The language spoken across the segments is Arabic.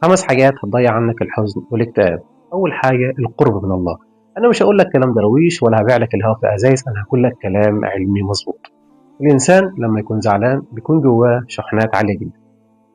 5 حاجات هتضيع عنك الحزن والاكتئاب. أول حاجة القرب من الله. أنا مش هقول لك كلام درويش ولا هبيع لك الهوا في أزايز، أنا هقول لك كلام علمي مظبوط. الإنسان لما يكون زعلان بيكون جواه شحنات عالية جدا،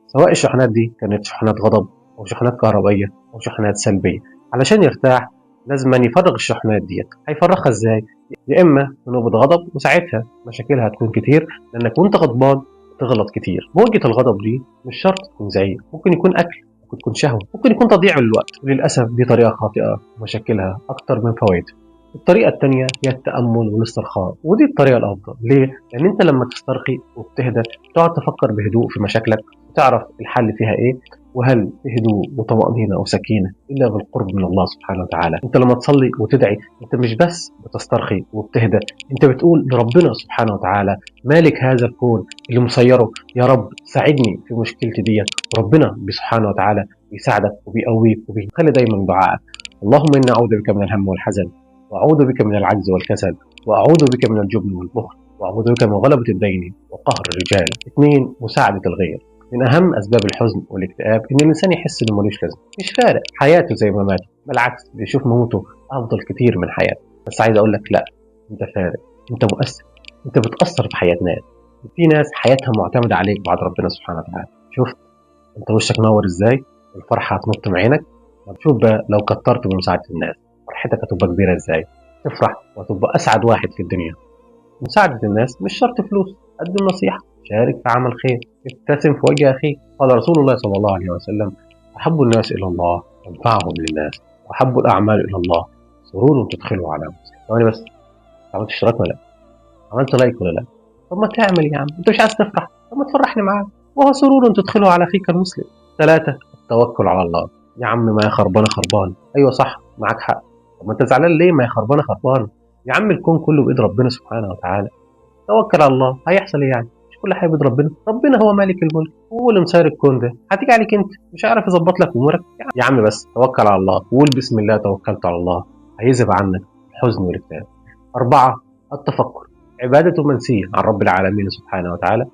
سواء الشحنات دي كانت شحنات غضب أو شحنات كهربائية أو شحنات سلبية. علشان يرتاح لازم أن يفرغ الشحنات ديت. هيفرغها إزاي؟ يا إما بنوبة غضب، وساعتها مشاكلها هتكون كتير لأنك وأنت غضبان تغلط كتير. موجة الغضب دي مش شرط تكون زعيق، ممكن يكون أكل، ممكن تكون شهوة، ممكن يكون تضييع للوقت. وللأسف دي طريقة خاطئة ومشاكلها أكتر من فوائدها. الطريقة التانية هي التأمل والاسترخاء، ودي الطريقة الأفضل. ليه؟ لأن أنت لما تسترخي وبتهدى تقعد تفكر بهدوء في مشاكلك وتعرف الحل فيها إيه. وهل في هدوء وطمأنينة وسكينة إلا بالقرب من الله سبحانه وتعالى؟ أنت لما تصلي وتدعي أنت مش بس بتسترخي وبتهدى، أنت بتقول لربنا سبحانه وتعالى مالك هذا الكون اللي مسيره، يا رب ساعدني في مشكلتي دي. وربنا سبحانه وتعالى بيساعدك وبيقويك وبيخلي دايما دعائك. اللهم إني أعوذ بك من الهم والحزن، وأعوذ بك من العجز والكسل، وأعوذ بك من الجبن والبخل، وأعوذ بك من غلبة الدين وقهر الرجال. 2. مساعدة الغير. من أهم أسباب الحزن والاكتئاب إن الإنسان يحس إنه ملوش لازمة، مش فارق حياته زي ما مات، بالعكس بيشوف موته أفضل كتير من حياته. بس عايز أقول لك لا، أنت فارق، أنت مؤثر، أنت بتأثر في حياة ناس. في ناس حياتها معتمدة عليك بعد ربنا سبحانه وتعالى. شفت أنت وشك نور إزاي؟ الفرحة هتنط من عينك. طب شوف بقى لو كترت من مساعدة الناس فرحتك هتبقى كبيرة إزاي؟ تفرح وهتبقى أسعد واحد في الدنيا. مساعدة الناس مش شرط فلوس، قد النصيحة. شارك في عمل خير، ابتسم في وجه أخيك. قال رسول الله صلى الله عليه وسلم أحب الناس إلى الله أنفعهم للناس، وأحب الأعمال إلى الله سرور تدخله على مسلم. ثواني بس، عملت اشتراك ولا لا؟ عملت لايك ولا لا؟ طب ما تعمل يا عم، أنت مش عايز تفرح؟ طب ما تفرحني معاك، وهو سرور تدخله على أخيك المسلم. 3. التوكل على الله. يا عم ما هي خربانة خربان، أيوة صح معاك حق. طب ما أنت زعلان ليه؟ ما هي خربانة خربان. يا عم الكون كله بإيد ربنا سبحانه وتعالى، توكل على الله. هيحصل ايه يعني؟ مش كل حاجه بيد ربنا؟ ربنا هو مالك الملك، هو اللي مسير الكون ده. هتيجي عليك انت مش عارف يظبط لك امورك؟ يا عم بس توكل على الله وقول بسم الله توكلت على الله، هيذهب عنك الحزن والاكتئاب. 4. التفكر. عباده منسيه عن رب العالمين سبحانه وتعالى.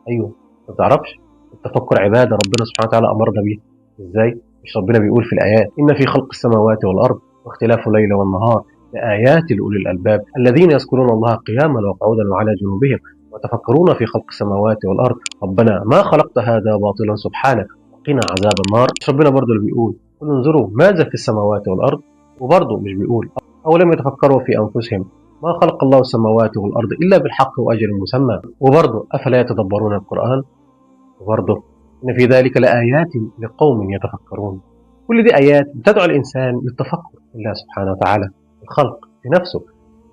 ايوه، ما تعرفش التفكر عباده ربنا سبحانه وتعالى امرنا بيها. ازاي؟ مش ربنا بيقول في الايات ان في خلق السماوات والارض واختلاف الليل والنهار لآيات لأولي الألباب الذين يذكرون الله قياما وقعودا وعلى جنوبهم وتفكرون في خلق السماوات والأرض ربنا ما خلقت هذا باطلا سبحانك وقنا عذاب النار. مش ربنا برضه اللي بيقول قل انظروا ماذا في السماوات والأرض؟ وبرضه مش بيقول أولم يتفكروا في أنفسهم ما خلق الله السماوات والأرض إلا بالحق وأجل مسمى؟ وبرضه أفلا يتدبرون القرآن؟ وبرضه إن في ذلك لآيات لقوم يتفكرون. كل دي آيات بتدعو الإنسان للتفكر في الله سبحانه وتعالى، الخلق في نفسه.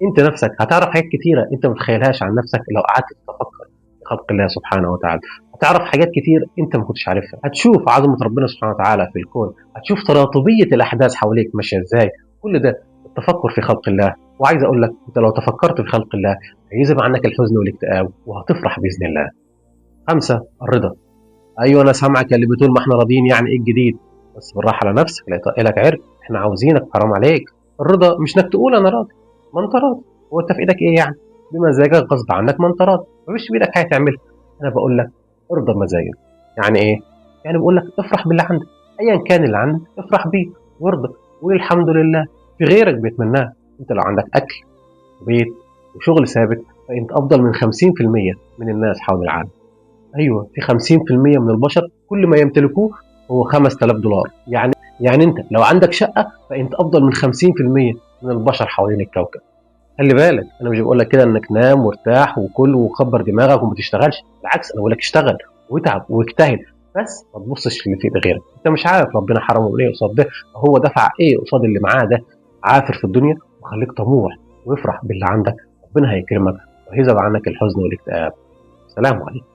أنت نفسك هتعرف حاجات كتيرة أنت ما تتخيلهاش عن نفسك لو قعدت تتفكر في خلق الله سبحانه وتعالى. هتعرف حاجات كتير أنت ما كنتش عارفها، هتشوف عظمة ربنا سبحانه وتعالى في الكون، هتشوف تراتبية الأحداث حواليك ماشية إزاي. كل ده التفكر في خلق الله. وعايز أقول لك أنت لو تفكرت في خلق الله هيذهب عنك الحزن والاكتئاب وهتفرح بإذن الله. 5. الرضا. ايوه انا سامعك اللي بتقول ما احنا راضيين، يعني ايه الجديد؟ بس بالراحه على نفسك لا يطق لك عرق، احنا عاوزينك، حرام عليك. الرضا مش انك تقول انا راضي، ما انت راضي. هو انت في ايدك ايه يعني؟ بمزاجك غصب عنك ما انت راضي، مفيش في ايدك حاجه تعملها. انا بقول لك ارضى بمزاجك. يعني ايه؟ يعني بقول لك افرح باللي عندك، ايا كان اللي عندك افرح بيه وارضى وقول الحمد لله. في غيرك بيتمناه. انت لو عندك اكل وبيت وشغل ثابت فانت افضل من 50% من الناس حول العالم. ايوه في 50% من البشر كل ما يمتلكوه هو $5000. يعني انت لو عندك شقه فانت افضل من 50% من البشر حوالين الكوكب. خلي بالك انا مش بقول لك كده انك نام وارتاح وكل وكبر دماغك وما تشتغلش، بالعكس انا بقول لك اشتغل واتعب واجتهد، بس ما تبصش اللي في ايد غيرك. انت مش عارف ربنا حرمه من ايه قصاد ده، هو دفع ايه قصاد اللي معاه ده. عافر في الدنيا وخليك طموح وافرح باللي عندك، ربنا هيكرمك وهيذهب عنك الحزن والاكتئاب. سلام عليكم.